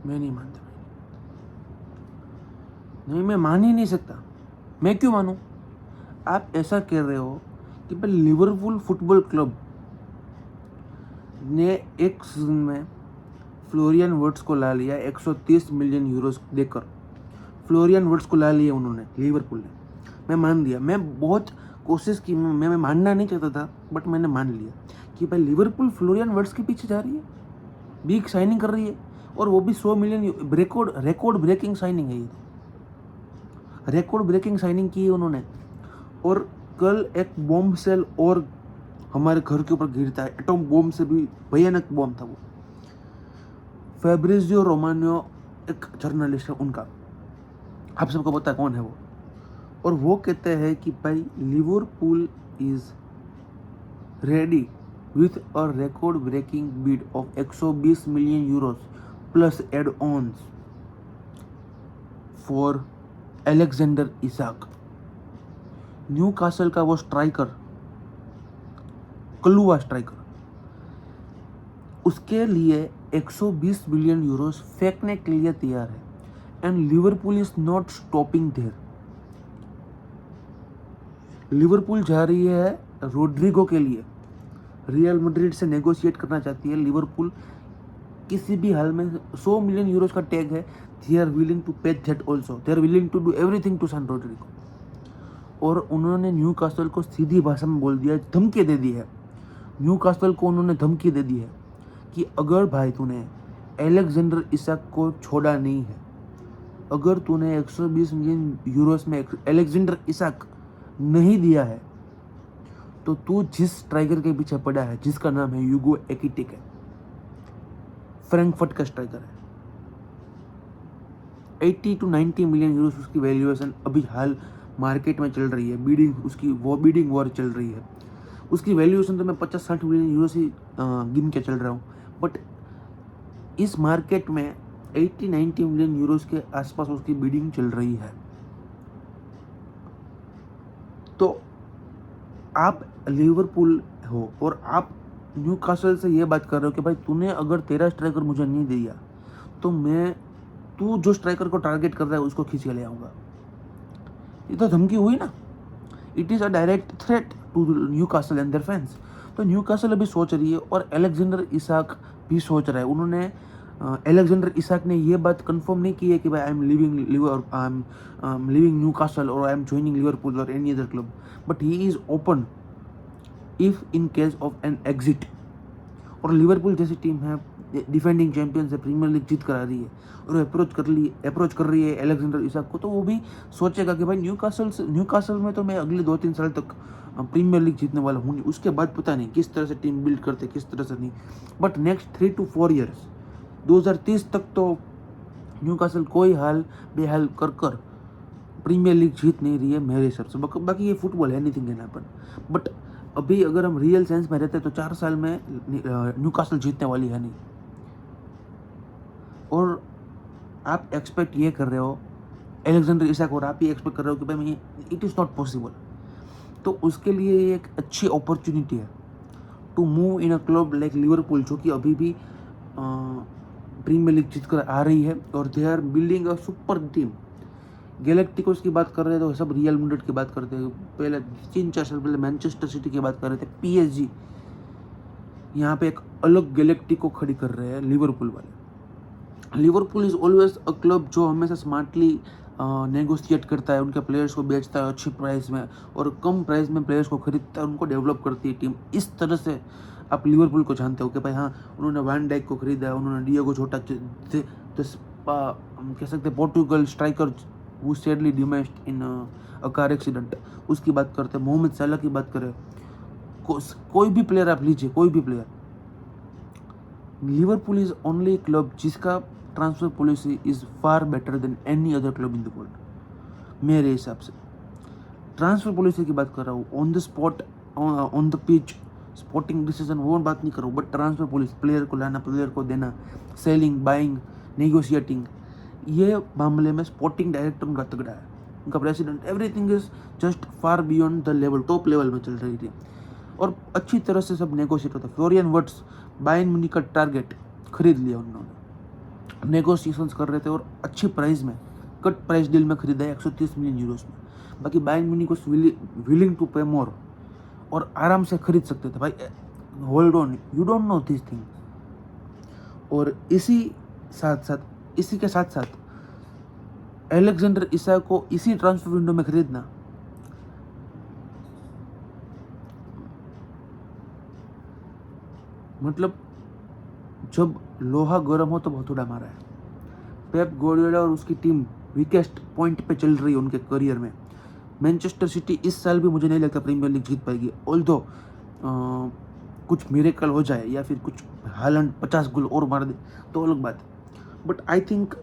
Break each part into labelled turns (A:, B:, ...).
A: मैं नहीं मानता, नहीं, मैं मान ही नहीं सकता। मैं क्यों मानूं? आप ऐसा कह रहे हो कि भाई लिवरपूल फुटबॉल क्लब ने एक सीजन में फ्लोरियन वर्ड्स को ला लिया 130 मिलियन यूरोस देकर। फ्लोरियन वर्ड्स को ला लिया उन्होंने, लिवरपूल ने। मैं मान लिया, मैं बहुत कोशिश की, मैं मानना नहीं चाहता था, बट मैंने मान लिया कि भाई लिवरपूल फ्लोरियन वर्ड्स के पीछे जा रही है, बिग साइनिंग कर रही है, और वो भी 100 मिलियन। रिकॉर्ड ब्रेकिंग साइनिंग है ये, रिकॉर्ड ब्रेकिंग साइनिंग की है उन्होंने। और कल एक बॉम्ब सेल और हमारे घर के ऊपर गिरता है, एटॉम बॉम्ब से भी भयानक बॉम्ब था वो। फैब्रिजियो रोमानो एक जर्नलिस्ट है उनका, आप सबको पता है कौन है वो, और वो कहते हैं कि भाई Liverpool is ready with a record breaking bid of 120 million euros plus add ons for Alexander Isak. Newcastle का वो स्ट्राइकर, कलुआ स्ट्राइकर, उसके लिए 120 मिलियन यूरोस फेंकने के लिए तैयार है। And Liverpool is not stopping there. Liverpool जा रही है रोड्रिगो के लिए, रियल मैड्रिड से नेगोशिएट करना चाहती है लिवरपूल किसी भी हाल में। 100 मिलियन यूरोस का टैग है, they are willing to pay that also, they are willing to do everything to sign Rodrigo. और उन्होंने न्यू कासल को सीधी भाषा में बोल दिया, धमकी दे दी है। न्यू कासल को उन्होंने धमकी दे दी है कि अगर भाई तूने एलेक्जेंडर इसाक को छोड़ा नहीं है, अगर तूने 120 मिलियन यूरोस में एलेक्जेंडर इसाक नहीं दिया है, तो तू जिस स्ट्राइकर के पीछे पड़ा है, जिसका नाम है यूगो एकिटिक है, फ्रैंकफर्ट का स्ट्राइकर है, 80 to 90 मिलियन यूरोस उसकी वैल्यूएशन अभी हाल मार्केट में चल रही है। बिडिंग वॉर चल रही है। उसकी वैल्यूएशन तो मैं 50-60 मिलियन यूरोस ही गिन के चल रहा हूँ, बट इस मार्केट में 80-90 मिलियन यूरोस के आसपास उसकी बिडिंग चल रही है। तो आप लिवरपूल हो और आप न्यू कासल से ये बात कर रहे हो कि भाई तूने अगर तेरा स्ट्राइकर मुझे नहीं दिया तो मैं, तू जो स्ट्राइकर को टारगेट कर रहा है उसको खींच के ले आऊँगा। ये तो धमकी हुई ना। It is a direct threat to Newcastle and their fans. तो न्यू कासल अभी सोच रही है और एलेक्जेंडर इसाक भी सोच रहा है। उन्होंने एलेक्जेंडर इसाक ने ये बात कंफर्म नहीं की है कि भाई I am living new castle और आई एम ज्वाइनिंग लिवरपूल और any other club, but he is open if in case of an exit. और लिवरपूल जैसी टीम है, डिफेंडिंग चैंपियंस है, प्रीमियर लीग जीत कर आ रही है और अप्रोच कर रही है एलेक्जेंडर इसाक को, तो वो भी सोचेगा कि भाई न्यूकासल में तो मैं अगले 2-3 साल तक प्रीमियर लीग जीतने वाला हूँ, उसके बाद पता नहीं किस तरह से टीम बिल्ड करते, किस तरह से नहीं, बट नेक्स्ट 3 to 4 ईयर्स 2030 तक तो न्यूकासल कोई हाल बेहाल कर प्रीमियर लीग जीत नहीं रही है मेरे हिसाब से। बाकी ये फुटबॉल है, एनीथिंग कैन हैपन, बट अभी अगर हम रियल सेंस में रहते तो 4 साल में न्यूकासल जीतने वाली है नहीं। और आप एक्सपेक्ट ये कर रहे हो एलेक्जेंडर इसाक, और आप ये एक्सपेक्ट कर रहे हो कि भाई इट इज़ नॉट पॉसिबल। तो उसके लिए ये एक अच्छी अपॉर्चुनिटी है to move in a club like Liverpool, जो कि अभी भी प्रीमियर लीग जीत कर आ रही है और they are building a super team. Galacticos की बात कर रहे थे तो सब रियल मैड्रिड की बात करते हैं, पहले 3-4 साल पहले मैनचेस्टर सिटी की बात कर रहे थे, PSG। यहाँ पे एक अलग गैलेक्टिको खड़ी कर रहे हैं लिवरपूल वाले। Liverpool is always a club जो हमेशा स्मार्टली नेगोशिएट करता है, उनके प्लेयर्स को बेचता है अच्छी प्राइस में और कम प्राइस में प्लेयर्स को खरीदता है, उनको डेवलप करती है टीम। इस तरह से आप लिवरपूल को जानते हो कि भाई हाँ, उन्होंने वैन डाइक को खरीदा है, उन्होंने डिएगो जोटा कह सकते हैं पोर्टुगल स्ट्राइकर वो sadly demised in a car accident, उसकी बात करते हैं। मोहम्मद सलाह की बात करें, कोई भी प्लेयर आप लीजिए, कोई भी player, Liverpool is only club जिसका transfer policy is far better than any other club in the world मेरे हिसाब से। ट्रांसफर पॉलिसी की बात कर रहा हूँ, on the spot, on the pitch, sporting decision वो बात नहीं कर रहा हूँ, बट ट्रांसफर पॉलिसी, प्लेयर को लाना, प्लेयर को देना, सेलिंग, बाइंग, नेगोशिएटिंग, ये मामले में स्पोर्टिंग डायरेक्टर उनका तगड़ा है, उनका president, everything is just far beyond the level, top level में चल रही थी और अच्छी तरह से सब नेगोशिएट होता है। फ्लोरियन वर्ड्स, बायर्न म्यूनिख का टारगेट खरीद लिया उन्होंने, नेगोशिएशंस कर रहे थे और अच्छी प्राइस में, कट प्राइस डील में खरीदा है 130 मिलियन यूरोस में। बाकी Bayern Munich was willing to pay more और आराम से खरीद सकते थे भाई। Hold on, you don't know this thing. और इसी के साथ साथ एलेक्जेंडर इसाक को इसी ट्रांसफर विंडो में खरीदना, मतलब जब लोहा गर्म हो तो हथौड़ा मारा है। पेप गार्डियोला और उसकी टीम वीकेस्ट पॉइंट पे चल रही है उनके करियर में। मैनचेस्टर सिटी इस साल भी मुझे नहीं लगता प्रीमियर लीग जीत पाएगी, ऑल्दो कुछ मिरेकल हो जाए या फिर कुछ हालैंड 50 गोल और मार दे तो अलग बात है। But I think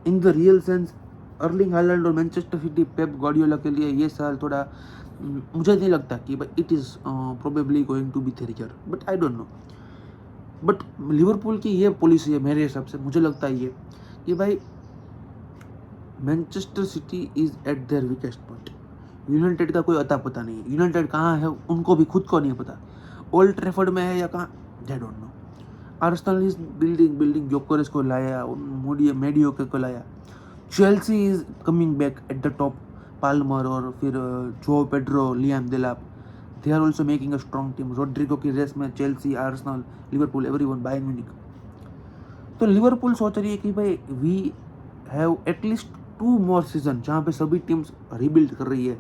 A: in the real sense Erling Haaland और मैनचेस्टर सिटी पेप गार्डियोला के लिए ये साल थोड़ा मुझे नहीं लगता कि भाई it is probably going to be their year, but I don't know. But Liverpool की ये पॉलिसी है मेरे हिसाब से, मुझे लगता है ये कि भाई Manchester city is eight there weakest point. United का कोई अता पता नहीं है, यूनाइटेड कहाँ है उनको भी खुद को नहीं पता, ओल्ड ट्रैफर्ड में है या कहाँ, I don't know. Arsenal is building Gyokeres को लाया, मेडियो को लाया। Chelsea is coming back at the top, Palmer और फिर Joao Pedro, Liam Delap, they are also making a strong team. Rodrigo की रेस में Chelsea, Arsenal, Liverpool, everyone, Bayern Munich. तो लिवरपूल सोच रही है कि भाई we have at least 2 more season जहाँ पे सभी टीम्स रिबिल्ड कर रही है,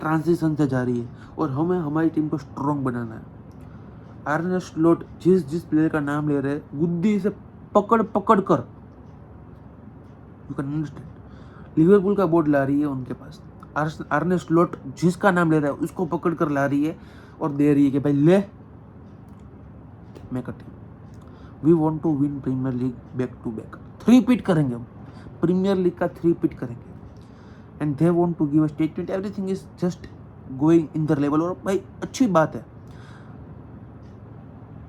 A: ट्रांजिशन से जा रही है, और हमें हमारी टीम को स्ट्रॉन्ग बनाना है। आर्ने स्लॉट जिस प्लेयर का नाम ले रहे हैं, गुद्दी से पकड़ कर, यू कैन अंडरस्टैंड, लिवरपूल का बोर्ड ला रही है उनके पास। आर्ने स्लॉट जिसका नाम ले रहा है उसको पकड़ कर ला रही है और दे रही है कि भाई let make a team, we want to win Premier League back to back, 3 peat करेंगे हम, प्रीमियर लीग का 3 पीट करेंगे। And they want to give a statement, everything is just going in the level. और भाई अच्छी बात है,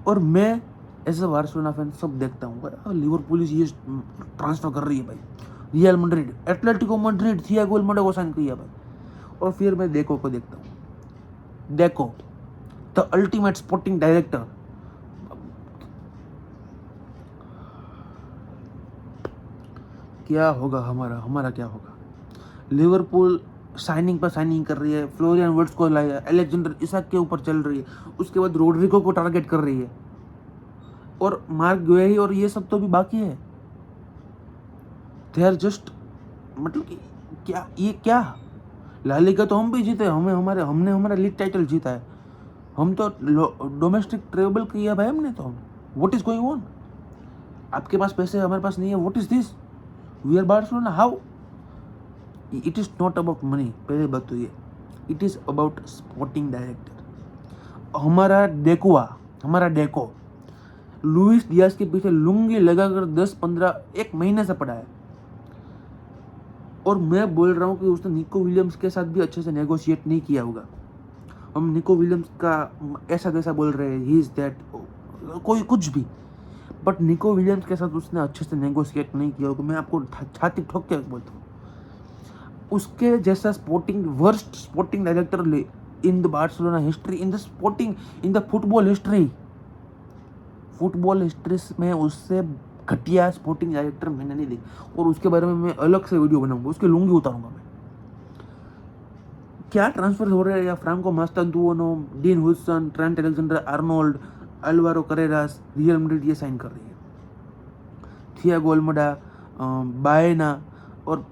A: और मैं एज अ बार्सिलोना फैन सब देखता हूँ। लिवरपूल ये ट्रांसफर कर रही है भाई, Real Madrid, Atletico Madrid, Thiago Almada को साइन किया भाई। और फिर मैं देखो को देखता हूँ, देखो द अल्टीमेट स्पोर्टिंग डायरेक्टर, क्या होगा हमारा क्या होगा। लिवरपूल साइनिंग पर साइनिंग कर रही है, फ्लोरियन वर्ड्स को लाया, एलेक्जेंडर इसाक के ऊपर चल रही है, उसके बाद रोड्रिगो को टारगेट कर रही है, और मार्क गुएही और ये सब तो भी बाकी है। दे आर जस्ट, मतलब कि क्या ये क्या, ला लीगा तो हम भी जीते, हमने हमारा लीग टाइटल जीता है, हम तो डोमेस्टिक ट्रेवल किया भाई हमने तो। व्हाट इज गोइंग ऑन, आपके पास पैसे हमारे पास नहीं है, what is this, we are Barcelona, how. It is not about money, पहले बात तो ये, it is about sporting director. हमारा डेको लुइस डियाज के पीछे लुंगी लगाकर 10-15 एक महीने से पड़ा है, और मैं बोल रहा हूँ कि उसने निको विलियम्स के साथ भी अच्छे से नेगोशिएट नहीं किया होगा। हम निको विलियम्स का ऐसा तैसा बोल रहे हैं, ही इज दैट, कोई कुछ भी, बट निको विलियम्स के साथ उसने अच्छे से नेगोशिएट नहीं किया होगा। मैं आपको छाती ठोक के बोलता हूँ, उसके जैसा worst sporting director in the Barcelona history, in the football history में उससे घटिया स्पोर्टिंग डायरेक्टर मैंने नहीं देखा। और उसके बारे में मैं अलग से वीडियो बनाऊंगा, उसकी लुंगी उतारूंगा मैं। क्या ट्रांसफर हो रहे हैं, या Franco Mastantuono, Dean Huijsen, Trent Alexander Arnold, Alvaro Carreras, Real Madrid ये साइन कर रही है। थियागो अल्मेडा, बायना और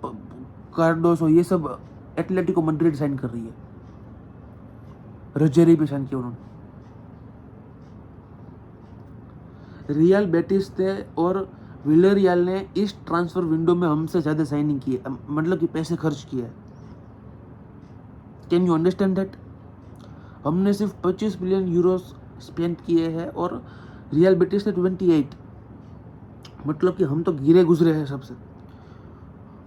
A: कार्डोसो, ये सब एटलेटिको मैड्रिड साइन कर रही है। रजेरी भी साइन किया उन्होंने। रियल बेटिस थे और विलेरियल ने इस ट्रांसफर विंडो में हमसे ज़्यादा साइनिंग की है, मतलब कि पैसे खर्च किए हैं। Can you understand that. हमने सिर्फ 25 मिलियन यूरोस स्पेंड किए हैं और रियल बेटिस ने 28, मतलब कि हम तो गिरे गुजरे हैं सबसे।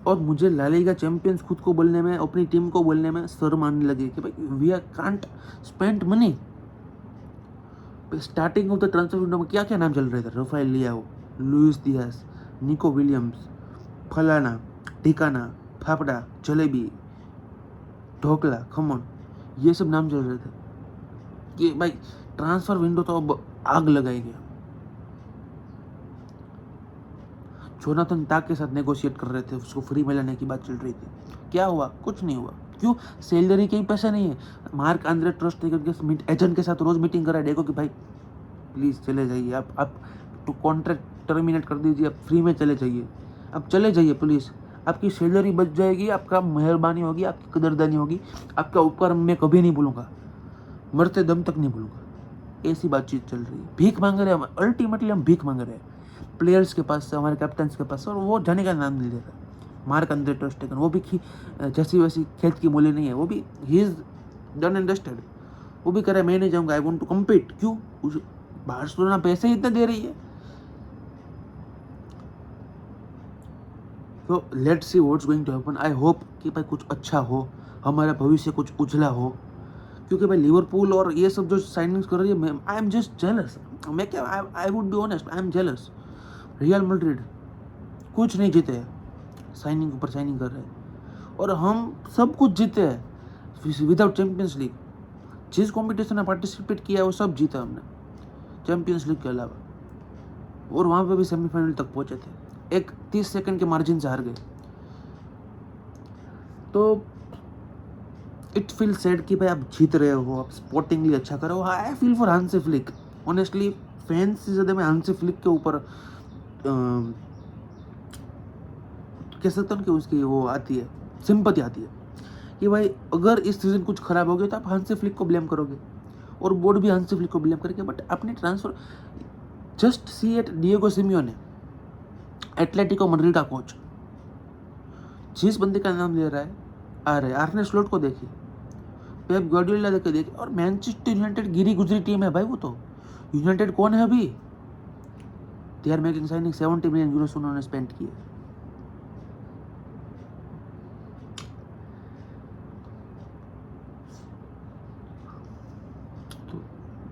A: और मुझे ला लीगा चैंपियंस खुद को बोलने में, अपनी टीम को बोलने में शर्म आने लगी कि भाई we are can't spend money. Starting of the transfer window में क्या क्या नाम चल रहे थे, Rafael Leao, Luis Diaz, Nico Williams, फलाना ठिकाना, फाफड़ा, जलेबी, ढोकला, खमन, ये सब नाम चल रहे थे कि भाई ट्रांसफर विंडो तो अब आग लगाएगी। जोनाथन टा के साथ नेगोशिएट कर रहे थे, उसको फ्री में लेने की बात चल रही थी। क्या हुआ? कुछ नहीं हुआ। क्यों? सैलरी के ही पैसे नहीं है। मार्क आंद्रे ट्रस्ट के एजेंट के साथ रोज मीटिंग करा डेगो कि भाई प्लीज़ चले जाइए, आप तो कॉन्ट्रैक्ट टर्मिनेट कर दीजिए, आप फ्री में चले जाइए, आप चले जाइए प्लीज़, आपकी सैलरी बच जाएगी, आपका मेहरबानी होगी, आपकी कदरदानी होगी, आपका उपकार मैं कभी नहीं भूलूंगा, मरते दम तक नहीं भूलूंगा। ऐसी बातचीत चल रही है। भीख मांग रहे हैं हम, अल्टीमेटली हम भीख मांग रहे हैं प्लेयर्स के पास से, हमारे कैप्टन्स के पास से, और वो जाने का नाम नहीं ले रहा। मार्क आंद्रे टर स्टेगन, वो भी जैसी वैसी खेत की मूली नहीं है, वो भी ही इज डन एंड डस्टेड। वो भी करे मैं नहीं जाऊंगा, आई वांट टू कम्पीट। क्यों? बार्सिलोना पैसे ही इतने दे रही है। तो let's see what's going to happen. I hope कि भाई कुछ अच्छा हो, हमारा भविष्य कुछ उजला हो, क्योंकि भाई लिवरपूल और ये सब जो साइनिंग्स कर रही है, आई एम जस्ट जेलस। मैं क्या, I would be honest, I am jealous. Real Madrid कुछ नहीं जीते हैं, साइनिंग ऊपर साइनिंग कर रहे हैं, और हम सब कुछ जीते हैं विदाउट चैंपियंस लीग। जिस कॉम्पिटिशन में पार्टिसिपेट किया है वो सब जीता हमने, चैंपियंस लीग के अलावा, और वहाँ पे भी सेमीफाइनल तक पहुँचे थे, एक 30 सेकंड के मार्जिन से हार गए। तो इट फील सैड कि भाई आप जीत रहे हो, आप स्पोर्टिंगली अच्छा कर रहे हो। I feel for Hansi Flick, honestly fans से ज़्यादा मैं हांसी फ्लिक के ऊपर कह सकता हूँ कि उसकी वो आती है, सिंपैथी आती है कि भाई अगर इस सीजन कुछ खराब हो गया तो आप हांसी फ्लिक को ब्लेम करोगे, और बोर्ड भी हांसी फ्लिक को ब्लेम करेगा। बट अपने transfer, just see at Diego Simeone, Atletico Madrid का कोच, जिस बंदे का नाम ले रहा है आ रहे, आर्ने स्लॉट को देखिए, पेप गार्डियोला देखिए, और मैनचेस्टर यूनाइटेड गिरी गुजरी टीम है भाई। वो तो यूनाइटेड कौन है अभी? They are making signing 70 million euro उन्होंने स्पेंड किए। तो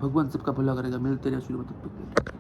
A: भगवान सबका भला करेगा। मिलते रहे।